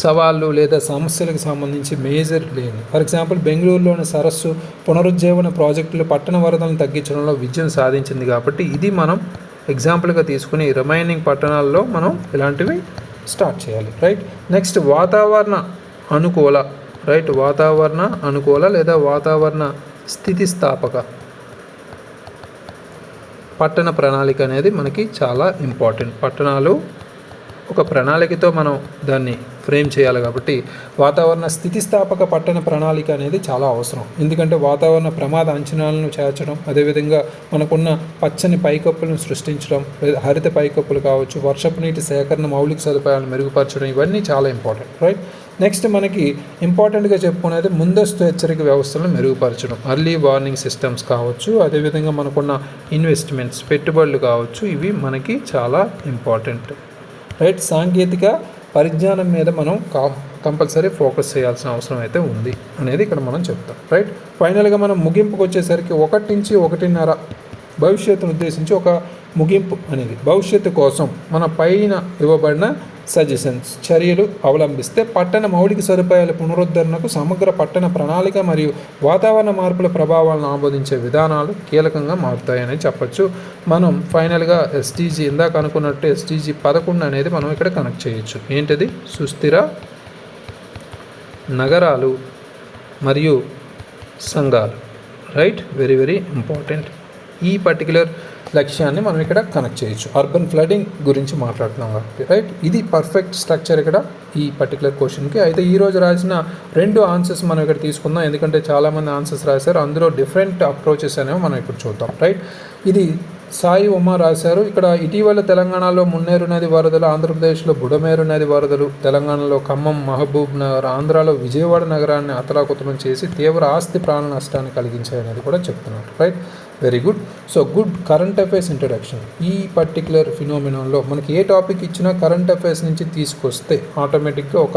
సవాళ్ళు లేదా సమస్యలకు సంబంధించి మేజర్ లేని ఫర్ ఎగ్జాంపుల్ బెంగళూరులోని సరస్సు పునరుజ్జీవన ప్రాజెక్టులు పట్టణ వరదలను తగ్గించడంలో విజయం సాధించింది కాబట్టి ఇది మనం ఎగ్జాంపుల్గా తీసుకుని రిమైనింగ్ పట్టణాల్లో మనం ఇలాంటివి స్టార్ట్ చేయాలి. రైట్, నెక్స్ట్ వాతావరణ అనుకూల లేదా వాతావరణ స్థితిస్థాపక పట్టణ ప్రణాళిక అనేది మనకి చాలా ఇంపార్టెంట్. పట్టణాలు ఒక ప్రణాళికతో మనం దాన్ని ఫ్రేమ్ చేయాలి కాబట్టి వాతావరణ స్థితిస్థాపక పట్టణ ప్రణాళిక అనేది చాలా అవసరం. ఎందుకంటే వాతావరణ ప్రమాద అంచనాలను చేర్చడం అదేవిధంగా మనకున్న పచ్చని పైకప్పులను సృష్టించడం లేదా హరిత పైకప్పులు కావచ్చు, వర్షపు నీటి సేకరణ మౌలిక సదుపాయాలను మెరుగుపరచడం, ఇవన్నీ చాలా ఇంపార్టెంట్. రైట్, నెక్స్ట్ మనకి ఇంపార్టెంట్గా చెప్పుకునేది ముందస్తు హెచ్చరిక వ్యవస్థలను మెరుగుపరచడం, అర్లీ వార్నింగ్ సిస్టమ్స్ కావచ్చు, అదేవిధంగా మనకున్న ఇన్వెస్ట్మెంట్స్ పెట్టుబడులు కావచ్చు, ఇవి మనకి చాలా ఇంపార్టెంట్. రైట్, సాంకేతిక పరిజ్ఞానం మీద మనం కంపల్సరీ ఫోకస్ చేయాల్సిన అవసరం అయితే ఉంది అనేది ఇక్కడ మనం చెప్తాం. రైట్, ఫైనల్గా మనం ముగింపుకు వచ్చేసరికి 1 నుంచి 1.5 భవిష్యత్తును ఉద్దేశించి ఒక ముగింపు అనేది భవిష్యత్తు కోసం మన పైన ఇవ్వబడిన సజెషన్స్ చర్యలు అవలంబిస్తే పట్టణ మౌలిక సదుపాయాల పునరుద్ధరణకు సమగ్ర పట్టణ ప్రణాళిక మరియు వాతావరణ మార్పుల ప్రభావాలను ఆమోదించే విధానాలు కీలకంగా మారుతాయని చెప్పచ్చు. మనం ఫైనల్గా SDG ఇందాక అనుకున్నట్టు SDG 11 అనేది మనం ఇక్కడ కనెక్ట్ చేయొచ్చు. ఏంటిది? సుస్థిర నగరాలు మరియు సంఘాలు. Right, very very important. ఈ పర్టికులర్ లక్ష్యాన్ని మనం ఇక్కడ కనెక్ట్ చేయొచ్చు. అర్బన్ ఫ్లడింగ్ గురించి మాట్లాడుతున్నాం కాబట్టి రైట్. ఇది పర్ఫెక్ట్ స్ట్రక్చర్ ఇక్కడ ఈ పర్టికులర్ క్వశ్చన్కి. అయితే ఈరోజు రాసిన 2 ఆన్సర్స్ మనం ఇక్కడ తీసుకుందాం, ఎందుకంటే చాలామంది ఆన్సర్స్ రాశారు, అందులో డిఫరెంట్ అప్రోచెస్ అనేవి మనం ఇక్కడ చూద్దాం రైట్. ఇది సాయి ఉమా రాశారు. ఇక్కడ ఇటీవల తెలంగాణలో మున్నేరు నది వరదలు, ఆంధ్రప్రదేశ్లో బుడమేరు నది వరదలు, తెలంగాణలో ఖమ్మం, మహబూబ్ నగర్, ఆంధ్రాలో విజయవాడ నగరాన్ని అతలాకుతలం చేసి తీవ్ర ఆస్తి ప్రాణ నష్టాన్ని కలిగించాయనేది కూడా చెప్తున్నారు right. Very good. So good current affairs introduction. ఈ పర్టికులర్ ఫినోమినాన్లో మనకి ఏ టాపిక్ ఇచ్చినా కరెంట్ అఫైర్స్ నుంచి తీసుకొస్తే ఆటోమేటిక్గా ఒక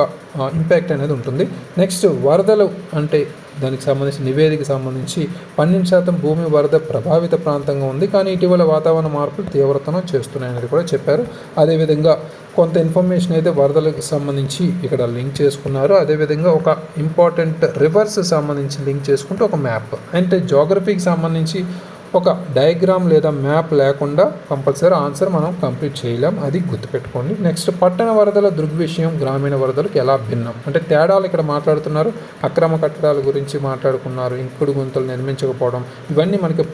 ఇంపాక్ట్ అనేది ఉంటుంది. నెక్స్ట్ వరదలు అంటే దానికి సంబంధించి నివేదిక సంబంధించి 12% భూమి వరద ప్రభావిత ప్రాంతంగా ఉంది, కానీ ఇటీవల వాతావరణ మార్పులు తీవ్రతను చేస్తున్నాయనేది కూడా చెప్పారు. అదేవిధంగా కొంత ఇన్ఫర్మేషన్ అయితే వరదలకు సంబంధించి ఇక్కడ లింక్ చేసుకున్నారు. అదేవిధంగా ఒక ఇంపార్టెంట్ రివర్స్ సంబంధించి లింక్ చేసుకుంటూ ఒక మ్యాప్, అంటే జోగ్రఫీకి సంబంధించి ఒక డయాగ్రామ్ లేదా మ్యాప్ లేకుండా కంపల్సరీ ఆన్సర్ మనం కంప్లీట్ చేయలేం, అది గుర్తుపెట్టుకోండి. నెక్స్ట్ పట్టణ వరదల దృగ్విషయం గ్రామీణ వరదలకు ఎలా భిన్నం, అంటే తేడాలు ఇక్కడ మాట్లాడుతున్నారు. అక్రమ కట్టడాల గురించి మాట్లాడుకున్నారు, ఇంకుడు గుంతలు నిర్మించకపోవడం, ఇవన్నీ మనకి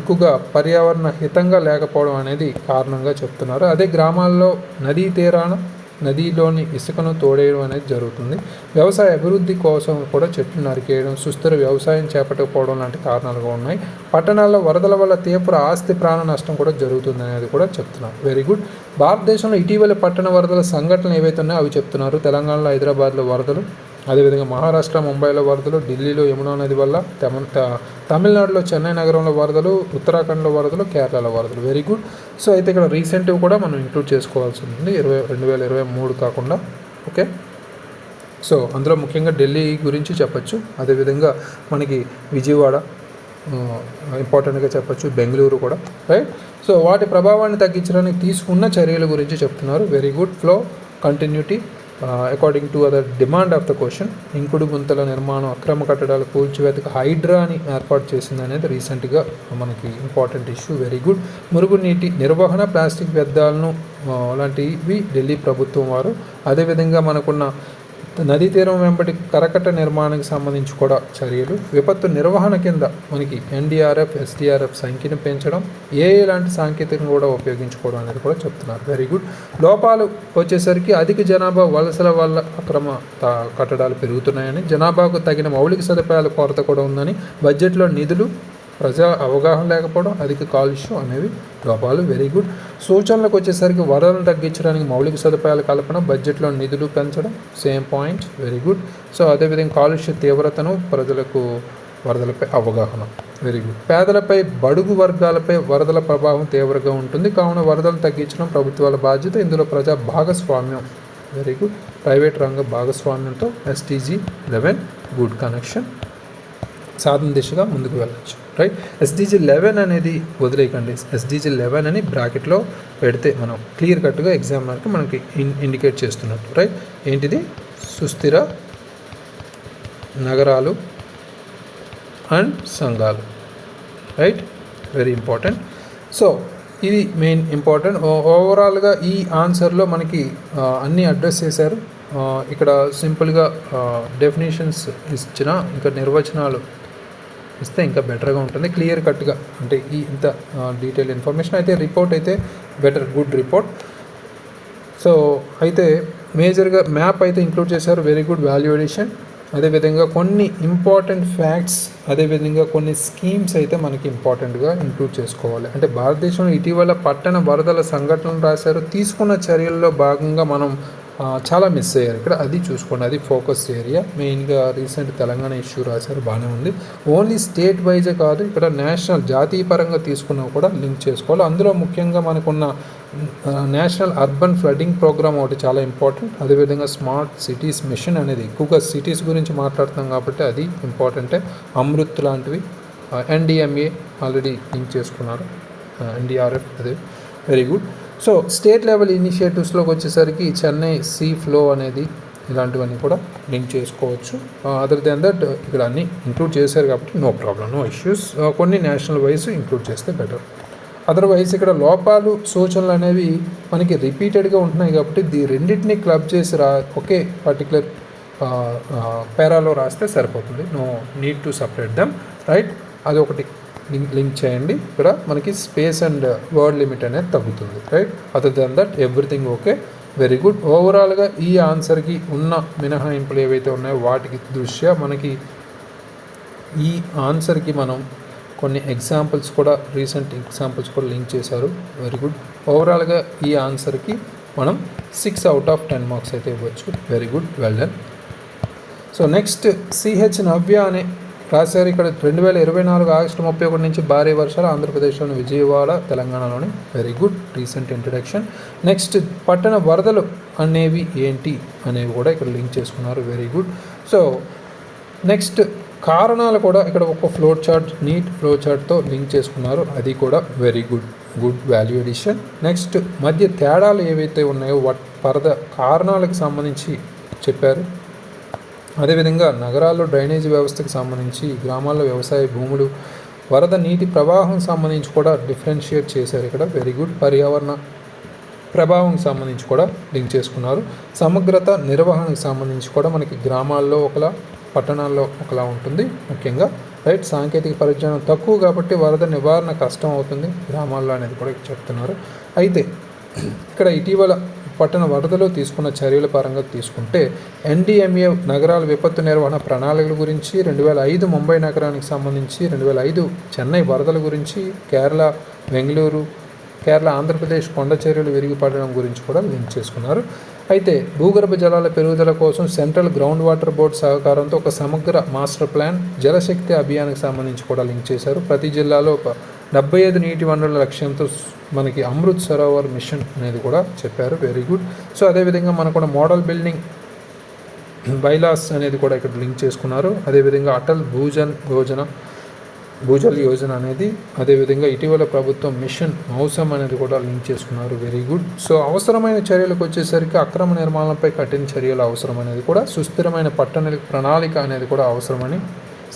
ఎక్కువగా పర్యావరణ హితంగా లేకపోవడం అనేది కారణంగా చెప్తున్నారు. అదే గ్రామాల్లో నదీ తీరాన నదిలోని ఇసుకను తోడేయడం అనేది జరుగుతుంది. వ్యవసాయ అభివృద్ధి కోసం కూడా చెట్లు నరికేయడం, సుస్థిర వ్యవసాయం చేపట్టకపోవడం లాంటి కారణాలుగా ఉన్నాయి. పట్టణాల్లో వరదల వల్ల తీవ్ర ఆస్తి ప్రాణ నష్టం కూడా జరుగుతుంది అనేది కూడా చెప్తున్నారు. Very good. భారతదేశంలో ఇటీవల పట్టణ వరదల సంఘటనలు ఏవైతే ఉన్నాయో అవి చెప్తున్నారు. తెలంగాణలో హైదరాబాద్లో వరదలు, అదేవిధంగా మహారాష్ట్ర ముంబైలో వరదలు, ఢిల్లీలో యమునా నది వల్ల, తమిళనాడులో చెన్నై నగరంలో వరదలు, ఉత్తరాఖండ్లో వరదలు, కేరళలో వరదలు. Very good. సో అయితే ఇక్కడ రీసెంట్వి కూడా మనం ఇంక్లూడ్ చేసుకోవాల్సి ఉంటుంది, 2023 కాకుండా. ఓకే. సో అందులో ముఖ్యంగా ఢిల్లీ గురించి చెప్పచ్చు, అదేవిధంగా మనకి విజయవాడ ఇంపార్టెంట్గా చెప్పచ్చు, బెంగళూరు కూడా రైట్. సో వాటి ప్రభావాన్ని తగ్గించడానికి తీసుకున్న చర్యల గురించి చెప్తున్నారు. Very good. Flow, continuity according to other demand of the question. ఇంకుడు గుంతల నిర్మాణం, అక్రమ కట్టడాలు కూల్చివేతకు హైడ్రాని ఏర్పాటు చేసింది అనేది రీసెంట్గా మనకి ఇంపార్టెంట్ ఇష్యూ. Very good. మురుగునీటి నిర్వహణ, ప్లాస్టిక్ వ్యర్థాలను లాంటివి ఢిల్లీ ప్రభుత్వం వారు. అదేవిధంగా మనకున్న నదీ తీరం వెంబడి కరకట్ట నిర్మాణానికి సంబంధించి కూడా చర్యలు. విపత్తు నిర్వహణ కింద మనకి ఎన్డీఆర్ఎఫ్, ఎస్డీఆర్ఎఫ్ సంఖ్యను పెంచడం, లాంటి సాంకేతికను కూడా ఉపయోగించుకోవడం అనేది కూడా చెప్తున్నారు. Very good. లోపాలు వచ్చేసరికి అధిక జనాభా వలసల వల్ల అక్రమ కట్టడాలు పెరుగుతున్నాయని, జనాభాకు తగిన మౌలిక సదుపాయాల కొరత కూడా ఉందని, బడ్జెట్లో నిధులు, ప్రజా అవగాహన లేకపోవడం, అధిక కాలుష్యం అనేవి లోపాలు. Very good. సూచనలకు వచ్చేసరికి వరదలను తగ్గించడానికి మౌలిక సదుపాయాల కల్పన, బడ్జెట్లో నిధులు పెంచడం, same point. Very good. So అదేవిధంగా కాలుష్య తీవ్రతను, ప్రజలకు వరదలపై అవగాహన. Very good. పేదలపై, బడుగు వర్గాలపై వరదల ప్రభావం తీవ్రంగా ఉంటుంది, కావున వరదలు తగ్గించడం ప్రభుత్వాల బాధ్యత. ఇందులో ప్రజా భాగస్వామ్యం. Very good. ప్రైవేట్ రంగ భాగస్వామ్యంతో SDG 11 గుడ్ కనెక్షన్, సాధన దిశగా ముందుకు వెళ్ళచ్చు రైట్. SDG 11 అనేది వదిలేయకండి, SDG 11 అని బ్రాకెట్లో పెడితే మనం క్లియర్ కట్గా ఎగ్జామినర్కి మనకి ఇండికేట్ చేస్తున్నట్టు రైట్. ఏంటిది? సుస్థిర నగరాలు అండ్ సంఘాలు రైట్. Very important. సో ఇది మెయిన్ ఇంపార్టెంట్. ఓవరాల్గా ఈ ఆన్సర్లో మనకి అన్నీ అడ్రస్ చేశారు. ఇక్కడ సింపుల్గా డెఫినేషన్స్ ఇచ్చిన ఇంకా నిర్వచనాలు ఇస్తే ఇంకా బెటర్గా ఉంటుంది, క్లియర్ కట్గా. అంటే ఈ ఇంత డీటెయిల్ ఇన్ఫర్మేషన్ అయితే రిపోర్ట్ అయితే బెటర్, గుడ్ రిపోర్ట్. సో అయితే మేజర్గా మ్యాప్ అయితే ఇంక్లూడ్ చేశారు. Very good. వాల్యూ ఎడిషన్, అదేవిధంగా కొన్ని ఇంపార్టెంట్ ఫ్యాక్ట్స్, అదేవిధంగా కొన్ని స్కీమ్స్ అయితే మనకి ఇంపార్టెంట్గా ఇంక్లూడ్ చేసుకోవాలి. అంటే భారతదేశంలో ఇటీవల పట్టణ వరదల సంఘటనలు రాశారు, తీసుకున్న చర్యల్లో భాగంగా మనం చాలా మిస్ అయ్యారు ఇక్కడ, అది చూసుకోండి, అది ఫోకస్ ఏరియా. మెయిన్గా రీసెంట్ తెలంగాణ ఇష్యూ రాశారు, బాగానే ఉంది. ఓన్లీ స్టేట్ వైజే కాదు, ఇక్కడ నేషనల్, జాతీయ పరంగా తీసుకున్నా కూడా లింక్ చేసుకోవాలి. అందులో ముఖ్యంగా మనకున్న నేషనల్ అర్బన్ ఫ్లడింగ్ ప్రోగ్రామ్ ఒకటి చాలా ఇంపార్టెంట్. అదేవిధంగా స్మార్ట్ సిటీస్ మిషన్ అనేది, ఎక్కువగా సిటీస్ గురించి మాట్లాడుతాం కాబట్టి అది ఇంపార్టెంటే. అమృత్ లాంటివి, NDMA ఆల్రెడీ లింక్ చేసుకున్నారు, NDRF అదే. Very good. So state level ఇనిషియేటివ్స్లోకి వచ్చేసరికి చెన్నై సీ ఫ్లో అనేది, ఇలాంటివన్నీ కూడా లింక్ చేసుకోవచ్చు. అదర్ దెన్ దట్ ఇక్కడ అన్నీ ఇంక్లూడ్ చేశారు కాబట్టి నో ప్రాబ్లం, నో ఇష్యూస్. కొన్ని నేషనల్ వైజ్ ఇంక్లూడ్ చేస్తే బెటర్. అదర్వైజ్ ఇక్కడ లోపాలు, సూచనలు అనేవి మనకి రిపీటెడ్గా ఉంటున్నాయి కాబట్టి రెండింటినీ క్లబ్ చేసి ఒకే పర్టికులర్ పేరాలో రాస్తే సరిపోతుంది. No need to separate them right. అదొకటి లింక్ చేయండి. ఇక్కడ మనకి స్పేస్ అండ్ వర్డ్ లిమిట్ అనేది తగ్గుతుంది, right. Other than that everything okay, very good. ఓవరాల్గా ఈ ఆన్సర్కి ఉన్న మినహాయింపులు ఏవైతే ఉన్నాయో వాటికి దృష్ట్యా మనకి ఈ ఆన్సర్కి మనం కొన్ని ఎగ్జాంపుల్స్ కూడా, రీసెంట్ ఎగ్జాంపుల్స్ కూడా లింక్ చేశారు. Very good. ఓవరాల్గా ఈ ఆన్సర్కి మనం 6 out of 10 మార్క్స్ అయితే ఇవ్వచ్చు. Very good, well done. So next CH Navya అనే రాశారు. ఇక్కడ 2024 ఆగస్టు 31 నుంచి భారీ వర్షాలు ఆంధ్రప్రదేశ్లోని విజయవాడ, తెలంగాణలోని. Very good, recent introduction. Next పట్టణ వరదలు అనేవి ఏంటి అనేవి కూడా ఇక్కడ లింక్ చేసుకున్నారు. Very good. సో నెక్స్ట్ కారణాలు కూడా ఇక్కడ ఒక ఫ్లో చార్ట్, నీట్ ఫ్లో చార్ట్తో లింక్ చేసుకున్నారు. అది కూడా very good, good value addition. Next మధ్య తేడాలు ఏవైతే ఉన్నాయో కారణాలకు సంబంధించి చెప్పారు. అదేవిధంగా నగరాల్లో డ్రైనేజీ వ్యవస్థకు సంబంధించి, గ్రామాల్లో వ్యవసాయ భూములు, వరద నీటి ప్రవాహం సంబంధించి కూడా డిఫరెన్షియేట్ చేశారు ఇక్కడ. Very good. పర్యావరణ ప్రభావం సంబంధించి కూడా లింక్ చేసుకున్నారు. సమగ్రత నిర్వహణకు సంబంధించి కూడా మనకి గ్రామాల్లో ఒకలా, పట్టణాల్లో ఒకలా ఉంటుంది ముఖ్యంగా, రైట్. సాంకేతిక పరిజ్ఞానం తక్కువ కాబట్టి వరద నివారణ కష్టం అవుతుంది గ్రామాల్లో అనేది కూడా చెప్తున్నారు. అయితే ఇక్కడ ఇటీవల పట్టణ వరదలో తీసుకున్న చర్యల పరంగా తీసుకుంటే NDMA నగరాల విపత్తు నిర్వహణ ప్రణాళికల గురించి, 2005 ముంబై నగరానికి సంబంధించి, 2005 చెన్నై వరదల గురించి, కేరళ, బెంగళూరు, కేరళ, ఆంధ్రప్రదేశ్ కొండ చర్యలు విరిగిపడడం గురించి కూడా లింక్ చేసుకున్నారు. అయితే భూగర్భ జలాల పెరుగుదల కోసం సెంట్రల్ గ్రౌండ్ వాటర్ బోర్డు సహకారంతో ఒక సమగ్ర మాస్టర్ ప్లాన్, జలశక్తి అభియాన్కి సంబంధించి కూడా లింక్ చేశారు. ప్రతి జిల్లాలో 75 నీటి వనరుల లక్ష్యంతో మనకి అమృత్ సరోవర్ మిషన్ అనేది కూడా చెప్పారు. Very good. సో అదేవిధంగా మనకు కూడా మోడల్ బిల్డింగ్ బైలాస్ అనేది కూడా ఇక్కడ లింక్ చేసుకున్నారు. అదేవిధంగా అటల్ భూజల్ యోజన అనేది, అదేవిధంగా ఇటీవల ప్రభుత్వం మిషన్ మౌసం అనేది కూడా లింక్ చేసుకున్నారు. Very good. సో అవసరమైన చర్యలకు వచ్చేసరికి అక్రమ నిర్మాణంపై కఠిన చర్యలు అవసరం అనేది కూడా, సుస్థిరమైన పట్టణ ప్రణాళిక అనేది కూడా అవసరమని,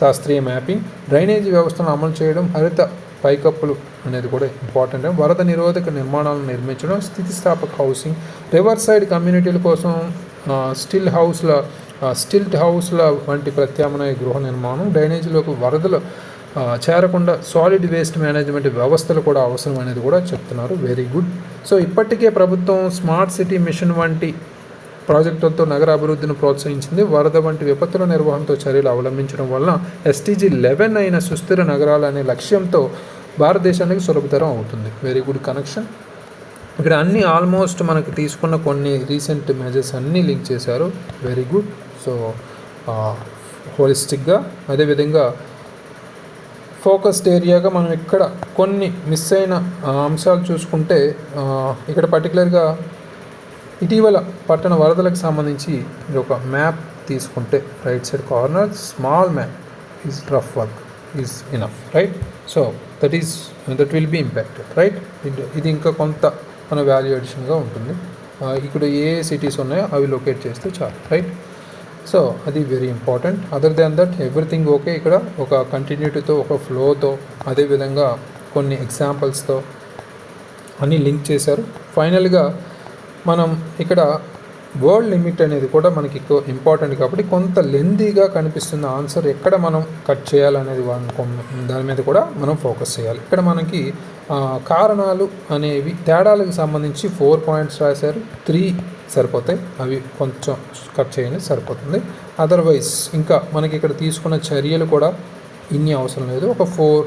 శాస్త్రీయ మ్యాపింగ్, డ్రైనేజీ వ్యవస్థను అమలు చేయడం, హరిత పైకప్పులు అనేది కూడా ఇంపార్టెంట్. వరద నిరోధక నిర్మాణాలను నిర్మించడం, స్థితిస్థాపక హౌసింగ్, రివర్ సైడ్ కమ్యూనిటీల కోసం స్టిల్ట్ హౌస్ల వంటి ప్రత్యామ్నాయ గృహ నిర్మాణం, డ్రైనేజీలోకి వరదలు చేరకుండా సాలిడ్ వేస్ట్ మేనేజ్మెంట్ వ్యవస్థలు కూడా అవసరం అనేది కూడా చెప్తున్నారు. Very good. సో ఇప్పటికే ప్రభుత్వం స్మార్ట్ సిటీ మిషన్ వంటి ప్రాజెక్టులతో నగర అభివృద్ధిని ప్రోత్సహించింది. వరద వంటి విపత్తుల నిర్వహణతో చర్యలు అవలంబించడం వలన SDG 11 అయిన సుస్థిర నగరాలు అనే లక్ష్యంతో భారతదేశానికి సులభతరం అవుతుంది. Very good connection. ఇక్కడ అన్ని ఆల్మోస్ట్ మనకు తీసుకున్న కొన్ని రీసెంట్ మెజర్స్ అన్నీ లింక్ చేశారు. Very good. సో హోలిస్టిక్గా, అదేవిధంగా ఫోకస్డ్ ఏరియాగా మనం ఇక్కడ కొన్ని మిస్ అయిన అంశాలు చూసుకుంటే, ఇక్కడ పర్టికులర్గా ఇటీవల పట్టణ వరదలకు సంబంధించి మీరు ఒక మ్యాప్ తీసుకుంటే right side corner small map is rough work is enough, right. So that will be impacted, right. ఇది ఇంకా కొంత మన వాల్యూ అడిషన్గా ఉంటుంది. ఇక్కడ ఏ సిటీస్ ఉన్నాయో అవి లొకేట్ చేస్తే చాలు, రైట్. సో అది very important. Other than that everything okay. ఇక్కడ ఒక కంటిన్యూటీతో, ఒక ఫ్లోతో, అదేవిధంగా కొన్ని ఎగ్జాంపుల్స్తో అన్నీ లింక్ చేశారు. ఫైనల్గా మనం ఇక్కడ వర్డ్ లిమిట్ అనేది కూడా మనకి ఇంపార్టెంట్ కాబట్టి కొంత లెందీగా కనిపిస్తున్న ఆన్సర్ ఎక్కడ మనం కట్ చేయాలనేది దాని మీద కూడా మనం ఫోకస్ చేయాలి. ఇక్కడ మనకి కారణాలు అనేవి తేడాలకు సంబంధించి 4 పాయింట్స్ రాశారు. 3 సరిపోతాయి, అవి కొంచెం కట్ చేయండి సరిపోతుంది. అదర్వైజ్ ఇంకా మనకి ఇక్కడ తీసుకున్న చర్యలు కూడా ఇన్ని అవసరం లేదు. ఒక 4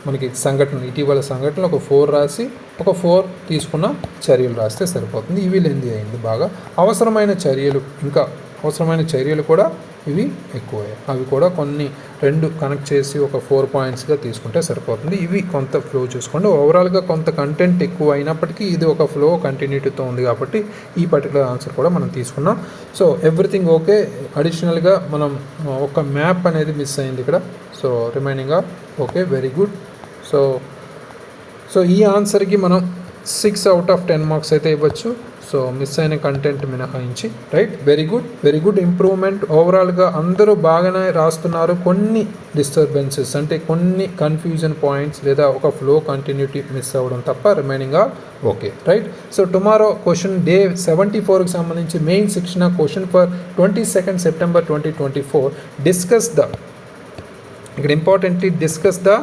మనకి సంఘటనలు, ఇటీవల సంఘటనలు ఒక 4 రాసి ఒక 4 తీసుకున్న చర్యలు రాస్తే సరిపోతుంది. ఇవి లెంది అయింది బాగా. అవసరమైన చర్యలు కూడా ఇవి ఎక్కువయ్యాయి. అవి కూడా కొన్ని 2 కనెక్ట్ చేసి ఒక 4 పాయింట్స్గా తీసుకుంటే సరిపోతుంది. ఇవి కొంత ఫ్లో చూసుకోండి. ఓవరాల్గా కొంత కంటెంట్ ఎక్కువ అయినప్పటికీ ఇది ఒక ఫ్లో కంటిన్యూటీతో ఉంది కాబట్టి ఈ పర్టికులర్ ఆన్సర్ కూడా మనం తీసుకున్నాం. So everything okay. అడిషనల్గా మనం ఒక మ్యాప్ అనేది మిస్ అయింది ఇక్కడ. సో రిమైనింగ్గా ఓకే, వెరీ గుడ్. సో ఈ ఆన్సర్కి మనం 6 out of 10 మార్క్స్ అయితే ఇవ్వచ్చు. సో మిస్ అయిన కంటెంట్ మినహాయించి, రైట్. Very good improvement. ఓవరాల్గా అందరూ బాగానే రాస్తున్నారు. కొన్ని డిస్టర్బెన్సెస్ అంటే కొన్ని కన్ఫ్యూజన్ పాయింట్స్ లేదా ఒక ఫ్లో కంటిన్యూటీ మిస్ అవ్వడం తప్ప రిమైనింగ్గా okay, right. So tomorrow question day 74కి సంబంధించి మెయిన్ శిక్షణ question for 22 September 2024 discuss the ఇక్కడ importantly discuss the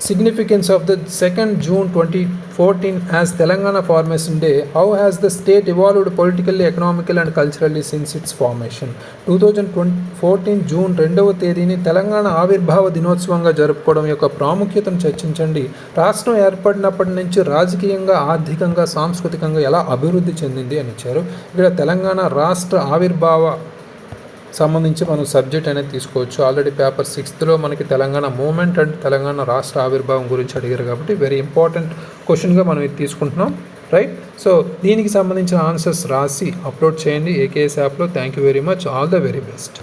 significance of the 2nd June 2014 as Telangana Formation Day. How has the state evolved politically, economically and culturally since its formation? 2014 June 2వ తేదీని తెలంగాణ ఆవిర్భావ దినోత్సవంగా జరుపుకోవడం యొక్క ప్రాముఖ్యతను చర్చించండి. రాష్ట్రం ఏర్పడినప్పటి నుంచి రాజకీయంగా, ఆర్థికంగా, సాంస్కృతికంగా ఎలా అభివృద్ధి చెందింది అని ఇచ్చారు. ఇక్కడ తెలంగాణ రాష్ట్ర ఆవిర్భావ సంబంధించి మనం సబ్జెక్ట్ అనేది తీసుకోవచ్చు. ఆల్రెడీ పేపర్ 6లో మనకి తెలంగాణ మూమెంట్ అండ్ తెలంగాణ రాష్ట్ర ఆవిర్భావం గురించి అడిగారు కాబట్టి వెరీ ఇంపార్టెంట్ క్వశ్చన్గా మనం ఇది తీసుకుంటున్నాం, రైట్. సో దీనికి సంబంధించిన ఆన్సర్స్ రాసి అప్లోడ్ చేయండి ఏకేఎస్ యాప్లో. Thank you very much. All the very best.